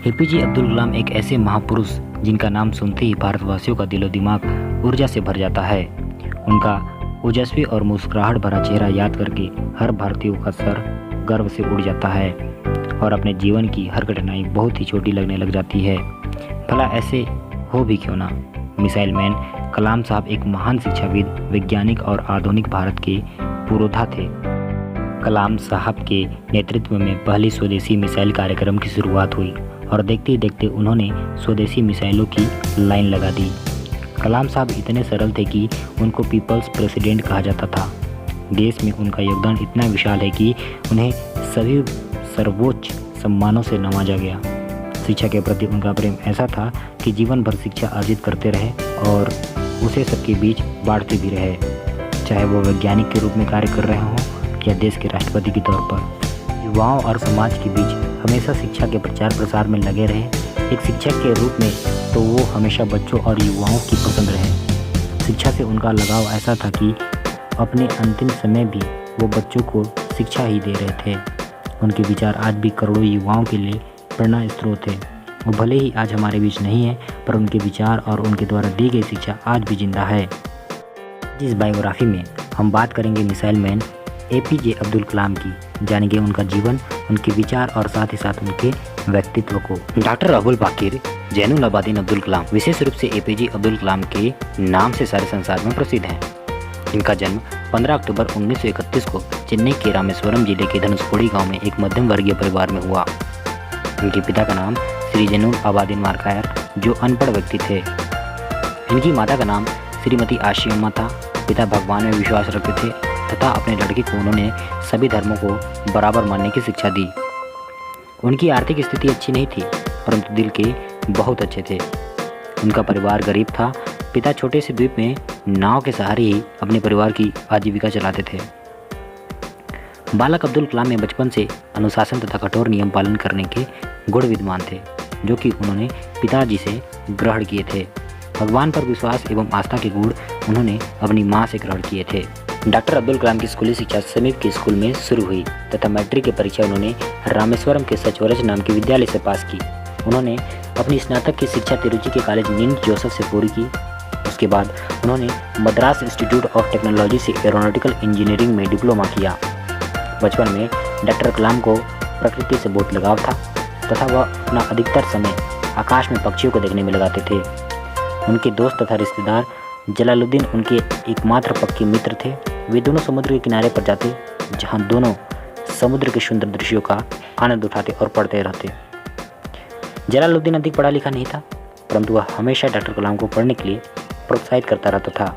APJ Abdul Kalam एक ऐसे महापुरुष जिनका नाम सुनते ही भारतवासियों का दिलो दिमाग ऊर्जा से भर जाता है। उनका ओजस्वी और मुस्कुराहट भरा चेहरा याद करके हर भारतीय का सर गर्व से उड़ जाता है और अपने जीवन की हर कठिनाई बहुत ही छोटी लगने लग जाती है। भला ऐसे हो भी क्यों ना। मिसाइल मैन कलाम साहब एक महान शिक्षाविद, वैज्ञानिक और आधुनिक भारत के पुरोधा थे। कलाम साहब के नेतृत्व में पहली स्वदेशी मिसाइल कार्यक्रम की शुरुआत हुई और देखते ही देखते उन्होंने स्वदेशी मिसाइलों की लाइन लगा दी। कलाम साहब इतने सरल थे कि उनको पीपल्स प्रेसिडेंट कहा जाता था। देश में उनका योगदान इतना विशाल है कि उन्हें सभी सर्वोच्च सम्मानों से नवाजा गया। शिक्षा के प्रति उनका प्रेम ऐसा था कि जीवन भर शिक्षा अर्जित करते रहे और उसे सबके बीच बांटते भी रहे, चाहे वो वैज्ञानिक के रूप में कार्य कर रहे हों या देश के राष्ट्रपति के तौर पर। युवाओं और समाज के बीच हमेशा शिक्षा के प्रचार प्रसार में लगे रहे। एक शिक्षक के रूप में तो वो हमेशा बच्चों और युवाओं की पसंद रहे। शिक्षा से उनका लगाव ऐसा था कि अपने अंतिम समय भी वो बच्चों को शिक्षा ही दे रहे थे। उनके विचार आज भी करोड़ों युवाओं के लिए प्रेरणा स्रोत है। वो भले ही आज हमारे बीच नहीं है, पर उनके विचार और उनके द्वारा दी गई शिक्षा आज भी जिंदा है। इस बायोग्राफी में हम बात करेंगे missile man APJ Abdul Kalam की। जानेंगे उनका जीवन, उनके विचार और साथ ही साथ उनके व्यक्तित्व को। डॉक्टर अबुल बाकिर जैनुल आबादीन अब्दुल कलाम विशेष रूप से एपीजे अब्दुल कलाम के नाम से सारे संसार में प्रसिद्ध हैं। इनका जन्म 15 अक्टूबर 1931 को चेन्नई के रामेश्वरम जिले के धनुषकोडी गांव में एक मध्यम वर्गीय परिवार में हुआ। इनके पिता का नाम श्री जैनुल आबादीन मार्कायर, जो अनपढ़ व्यक्ति थे। इनकी माता का नाम श्रीमती आशियम्मा था। पिता भगवान में विश्वास रखते थे तथा अपने लड़के को उन्होंने सभी धर्मों को बराबर मानने की शिक्षा दी। उनकी आर्थिक स्थिति अच्छी नहीं थी, परंतु दिल के बहुत अच्छे थे। उनका परिवार गरीब था। पिता छोटे से द्वीप में नाव के सहारे ही अपने परिवार की आजीविका चलाते थे। बालक अब्दुल कलाम में बचपन से अनुशासन तथा कठोर नियम पालन करने के गुण विद्वान थे, जो कि उन्होंने पिताजी से ग्रहण किए थे। भगवान पर विश्वास एवं आस्था के गुण उन्होंने अपनी माँ से ग्रहण किए थे। डॉक्टर अब्दुल कलाम की स्कूली शिक्षा समीप के स्कूल में शुरू हुई तथा मैट्रिक की परीक्षा उन्होंने रामेश्वरम के सचवरज नाम के विद्यालय से पास की। उन्होंने अपनी स्नातक की शिक्षा तिरुचि के कॉलेज नील जोसेफ से पूरी की। उसके बाद उन्होंने मद्रास इंस्टीट्यूट ऑफ टेक्नोलॉजी से एरोनॉटिकल इंजीनियरिंग में डिप्लोमा किया। बचपन में डॉक्टर कलाम को प्रकृति से बहुत लगाव था तथा वह अपना अधिकतर समय आकाश में पक्षियों को देखने में लगाते थे। उनके दोस्त तथा रिश्तेदार जलालुद्दीन उनके एकमात्र पक्के मित्र थे। वे दोनों समुद्र के किनारे पर जाते, जहां दोनों समुद्र के सुंदर दृश्यों का आनंद उठाते और पढ़ते रहते। जलालुद्दीन अधिक पढ़ा लिखा नहीं था, परंतु वह हमेशा डॉक्टर कलाम को पढ़ने के लिए प्रोत्साहित करता रहता था।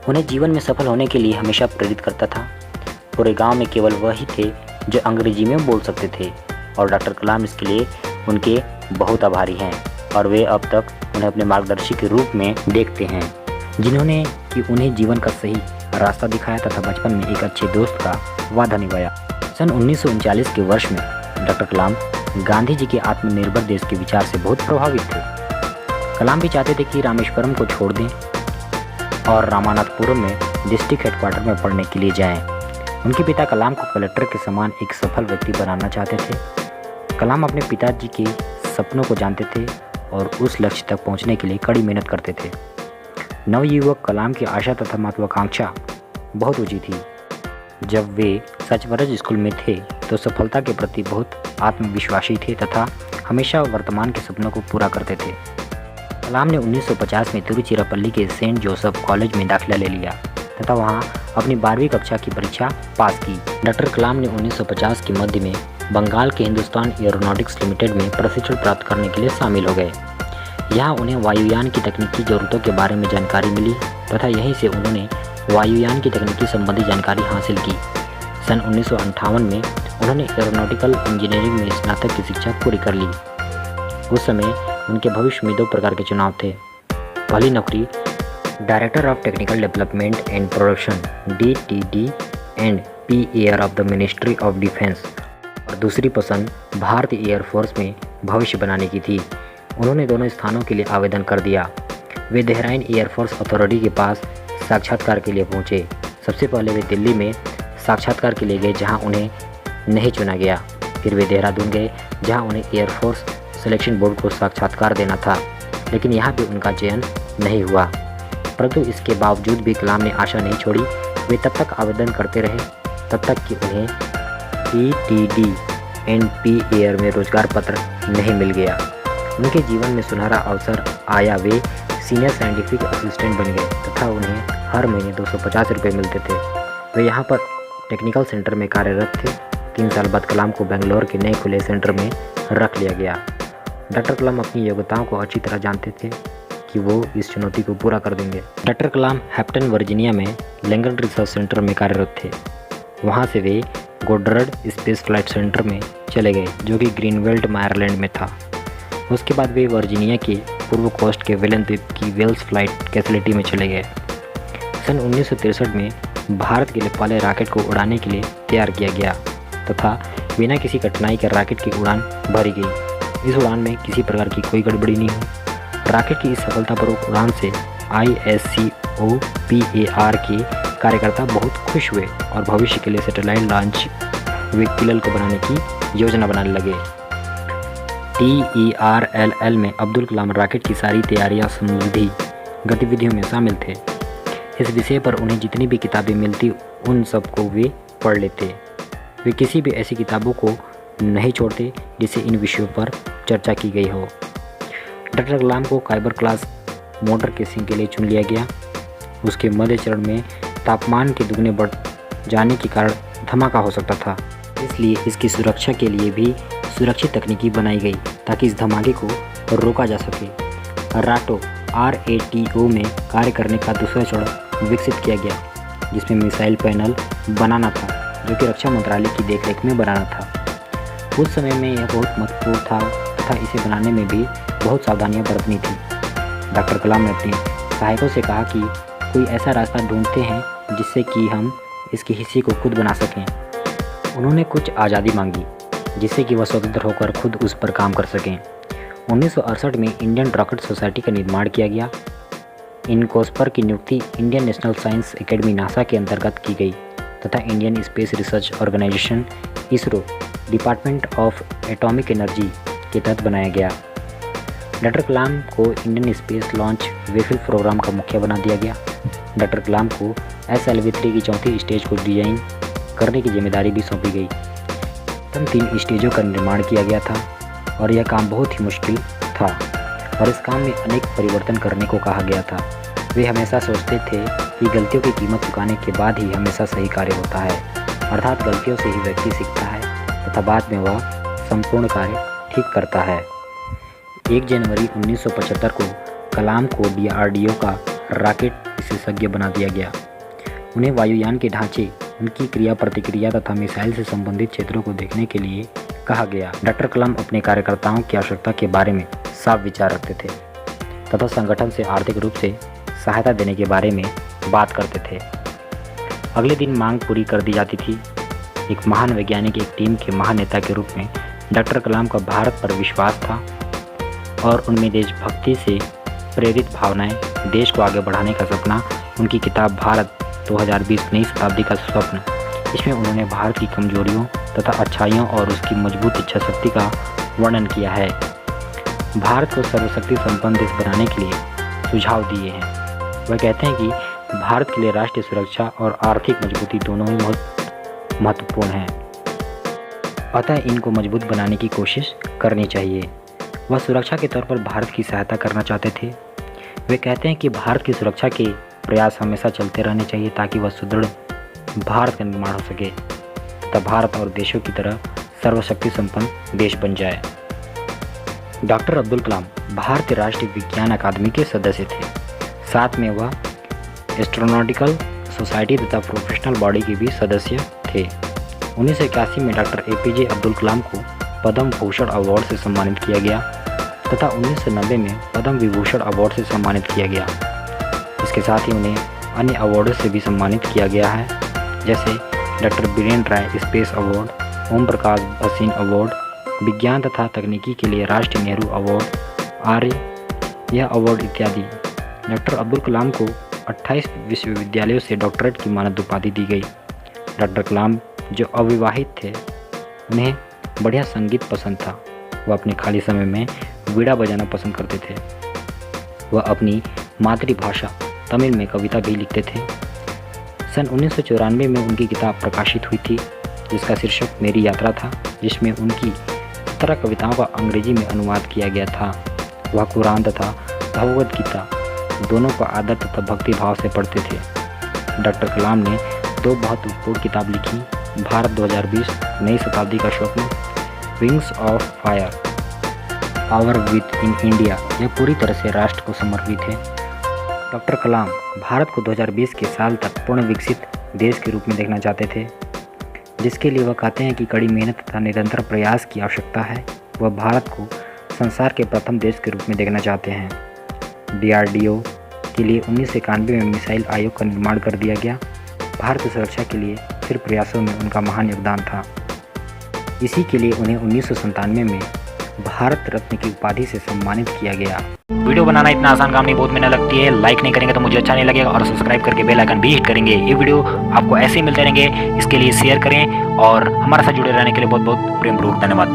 उन्हें जीवन में सफल होने के लिए हमेशा प्रेरित करता था। पूरे गांव में केवल वही थे जो अंग्रेजी में बोल सकते थे और डॉक्टर कलाम इसके लिए उनके बहुत आभारी हैं और वे अब तक उन्हें अपने मार्गदर्शी के रूप में देखते हैं, जिन्होंने कि उन्हें जीवन का सही रास्ता दिखाया तथा बचपन में एक अच्छे दोस्त का वादा निभाया। सन 1939 के वर्ष में डॉक्टर कलाम गांधी जी के आत्मनिर्भर देश के विचार से बहुत प्रभावित थे। कलाम भी चाहते थे कि रामेश्वरम को छोड़ दें और रामानाथपुरम में डिस्ट्रिक्ट हेडक्वार्टर में पढ़ने के लिए जाएं। उनके पिता कलाम को कलेक्टर के समान एक सफल व्यक्ति बनाना चाहते थे। कलाम अपने पिताजी के सपनों को जानते थे और उस लक्ष्य तक पहुंचने के लिए कड़ी मेहनत करते थे। नवयुवक कलाम की आशा तथा महत्वाकांक्षा बहुत ऊंची थी। जब वे सचवरज स्कूल में थे तो सफलता के प्रति बहुत आत्मविश्वासी थे तथा हमेशा वर्तमान के सपनों को पूरा करते थे। कलाम ने 1950 में तिरुचिरापल्ली के सेंट जोसेफ कॉलेज में दाखिला ले लिया तथा वहां अपनी 12वीं कक्षा की परीक्षा पास की। डॉक्टर कलाम ने 1950 के मध्य में बंगाल के हिंदुस्तान एरोनॉटिक्स लिमिटेड में प्रशिक्षण प्राप्त करने के लिए शामिल हो गए। यहाँ उन्हें वायुयान की तकनीकी ज़रूरतों के बारे में जानकारी मिली तथा यहीं से उन्होंने वायुयान की तकनीकी संबंधी जानकारी हासिल की। सन 1958 में उन्होंने एरोनॉटिकल इंजीनियरिंग में स्नातक की शिक्षा पूरी कर ली। उस समय उनके भविष्य में 2 प्रकार के चुनाव थे। पहली नौकरी director of technical development and production DTD and PAR of the ministry of defence और दूसरी पसंद भारतीय एयरफोर्स में भविष्य बनाने की थी। उन्होंने दोनों स्थानों के लिए आवेदन कर दिया। वे देहराइन एयरफोर्स अथॉरिटी के पास साक्षात्कार के लिए पहुंचे। सबसे पहले वे दिल्ली में साक्षात्कार के लिए गए, जहां उन्हें नहीं चुना गया। फिर वे देहरादून गए, जहां उन्हें एयरफोर्स सिलेक्शन बोर्ड को साक्षात्कार देना था, लेकिन यहाँ भी उनका चयन नहीं हुआ। परंतु इसके बावजूद भी कलाम ने आशा नहीं छोड़ी। वे तब तक आवेदन करते रहे तब तक कि उन्हें PTDNP एयर में रोजगार पत्र नहीं मिल गया। उनके जीवन में सुनहरा अवसर आया। वे सीनियर साइंटिफिक असिस्टेंट बन गए तथा उन्हें हर महीने 250 रुपये मिलते थे। वे यहाँ पर टेक्निकल सेंटर में कार्यरत थे। 3 साल बाद कलाम को बेंगलोर के नए खुले सेंटर में रख लिया गया। डॉक्टर कलाम अपनी योग्यताओं को अच्छी तरह जानते थे कि वो इस चुनौती को पूरा कर देंगे। डॉक्टर कलाम हैप्टन वर्जीनिया में लैंगन रिसर्च सेंटर में कार्यरत थे। वहाँ से वे गोड्डर्ड स्पेस फ्लाइट सेंटर में चले गए, जो कि ग्रीनवेल्ड मायरलैंड में था। उसके बाद वे वर्जीनिया के पूर्व कोस्ट के वेलन द्वीप की वेल्स फ्लाइट फैसिलिटी में चले गए। सन 1963 में भारत के लिए पहले रॉकेट को उड़ाने के लिए तैयार किया गया तथा बिना किसी कठिनाई के रॉकेट की उड़ान भरी गई। इस उड़ान में किसी प्रकार की कोई गड़बड़ी नहीं हुई। रॉकेट की इस सफलतापूर्वक उड़ान से ISCOPAR के कार्यकर्ता बहुत खुश हुए और भविष्य के लिए सैटेलाइट लॉन्च व्हीकल को बनाने की योजना बनाने लगे। TERLL में अब्दुल कलाम रॉकेट की सारी तैयारियां संबंधी गतिविधियों में शामिल थे। इस विषय पर उन्हें जितनी भी किताबें मिलती उन सबको वे पढ़ लेते। वे किसी भी ऐसी किताबों को नहीं छोड़ते जिससे इन विषयों पर चर्चा की गई हो। डॉक्टर कलाम को फाइबर क्लास मोटर केसिंग के लिए चुन लिया गया। उसके मध्य चरण में तापमान के दुगने बढ़ जाने के कारण धमाका हो सकता था, इसलिए इसकी सुरक्षा के लिए भी सुरक्षित तकनीकी बनाई गई ताकि इस धमाके को रोका जा सके। RATO में कार्य करने का दूसरा चरण विकसित किया गया, जिसमें मिसाइल पैनल बनाना था, जो कि रक्षा मंत्रालय की देखरेख में बनाना था। उस समय में यह बहुत महत्वपूर्ण था तथा इसे बनाने में भी बहुत सावधानियां बरतनी थी। डॉक्टर कलाम ने अपने सहायकों से कहा कि कोई ऐसा रास्ता ढूंढते हैं जिससे कि हम इसके हिस्से को खुद बना सकें। उन्होंने कुछ आज़ादी मांगी जिससे कि वह स्वतंत्र होकर खुद उस पर काम कर सकें। 1968 में इंडियन रॉकेट सोसाइटी का निर्माण किया गया। इनकोस्पर की नियुक्ति Indian national science academy NASA के अंतर्गत की गई तथा Indian space research organisation ISRO department of atomic energy के तहत बनाया गया। डॉक्टर कलाम को Indian space launch vehicle programme का मुखिया बना दिया गया। डॉक्टर कलाम को SLV-3 की चौथी स्टेज को डिजाइन करने की जिम्मेदारी भी सौंपी गई। 3 स्टेजों का निर्माण किया गया था और यह काम बहुत ही मुश्किल था और इस काम में अनेक परिवर्तन करने को कहा गया था। वे हमेशा सोचते थे कि गलतियों की कीमत चुकाने के बाद ही हमेशा सही कार्य होता है, अर्थात गलतियों से ही व्यक्ति सीखता है तथा बाद में वह संपूर्ण कार्य ठीक करता है। 1 जनवरी 1975 को कलाम को DRDO का रॉकेट विशेषज्ञ बना दिया गया। उन्हें वायुयान के ढांचे, उनकी क्रिया प्रतिक्रिया तथा मिसाइल से संबंधित क्षेत्रों को देखने के लिए कहा गया। डॉक्टर कलाम अपने कार्यकर्ताओं की आवश्यकता के बारे में साफ विचार रखते थे तथा संगठन से आर्थिक रूप से सहायता देने के बारे में बात करते थे। अगले दिन मांग पूरी कर दी जाती थी। एक महान वैज्ञानिक एक टीम के महान नेता के रूप में डॉक्टर कलाम का भारत पर विश्वास था और उनमें देशभक्ति से प्रेरित भावनाएं, देश को आगे बढ़ाने का सपना। उनकी किताब भारत 2020 नई शताब्दी का स्वप्न, इसमें उन्होंने भारत की कमजोरियों तथा अच्छाइयों और उसकी मजबूत इच्छा शक्ति का वर्णन किया है। भारत को सर्वशक्ति संपन्न देश बनाने के लिए सुझाव दिए हैं। वह कहते हैं कि भारत के लिए राष्ट्रीय सुरक्षा और आर्थिक मजबूती दोनों ही बहुत महत्वपूर्ण हैं, अतः इनको मजबूत बनाने की कोशिश करनी चाहिए। वह सुरक्षा के तौर पर भारत की सहायता करना चाहते थे। वे कहते हैं कि भारत की सुरक्षा के प्रयास हमेशा चलते रहने चाहिए ताकि वह सुदृढ़ भारत का निर्माण हो सके तथा भारत और देशों की तरह सर्वशक्ति संपन्न देश बन जाए। डॉक्टर अब्दुल कलाम भारतीय राष्ट्रीय विज्ञान अकादमी के सदस्य थे। साथ में वह एस्ट्रोनॉटिकल सोसाइटी तथा प्रोफेशनल बॉडी के भी सदस्य थे। 1981 में डॉक्टर APJ अब्दुल कलाम को पद्म भूषण अवार्ड से सम्मानित किया गया तथा 1990 में पद्म विभूषण अवार्ड से सम्मानित किया गया। इसके साथ ही उन्हें अन्य अवार्डों से भी सम्मानित किया गया है, जैसे डॉक्टर बीरेन्द्र राय space award, Om Prakash Bhasin award, विज्ञान तथा तकनीकी के लिए राष्ट्रीय नेहरू अवार्ड, आर्य यह अवार्ड इत्यादि। डॉक्टर अब्दुल कलाम को 28 विश्वविद्यालयों से डॉक्टरेट की मानद उपाधि दी गई। डॉक्टर कलाम जो अविवाहित थे, उन्हें बढ़िया संगीत पसंद था। वह अपने खाली समय में वीणा बजाना पसंद करते थे। वह अपनी मातृभाषा तमिल में कविता भी लिखते थे। सन 1994 में उनकी किताब प्रकाशित हुई थी जिसका शीर्षक मेरी यात्रा था, जिसमें उनकी 17 कविताओं का अंग्रेजी में अनुवाद किया गया था। वह कुरान तथा भगवद गीता दोनों को आदर तथा भक्ति भाव से पढ़ते थे। डॉक्टर कलाम ने 2 महत्वपूर्ण किताब लिखी, भारत 2020 नई शताब्दी का स्वप्न, wings of fire, our within India, यह पूरी तरह से राष्ट्र को समर्पित है। डॉक्टर कलाम भारत को 2020 के साल तक पूर्ण विकसित देश के रूप में देखना चाहते थे, जिसके लिए वह कहते हैं कि कड़ी मेहनत तथा निरंतर प्रयास की आवश्यकता है। वह भारत को संसार के प्रथम देश के रूप में देखना चाहते हैं। DRDO के लिए 1991 में मिसाइल आयोग का निर्माण कर दिया गया। भारत की सुरक्षा के लिए फिर प्रयासों में उनका महान योगदान था। इसी के लिए उन्हें 1997 में भारत रत्न की उपाधि से सम्मानित किया गया। वीडियो बनाना इतना आसान काम नहीं, बहुत मेहनत लगती है। लाइक नहीं करेंगे तो मुझे अच्छा नहीं लगेगा और सब्सक्राइब करके बेल आइकन भी हिट करेंगे। ये वीडियो आपको ऐसे ही मिलते रहेंगे, इसके लिए शेयर करें और हमारे साथ जुड़े रहने के लिए बहुत बहुत प्रेमपूर्वक धन्यवाद।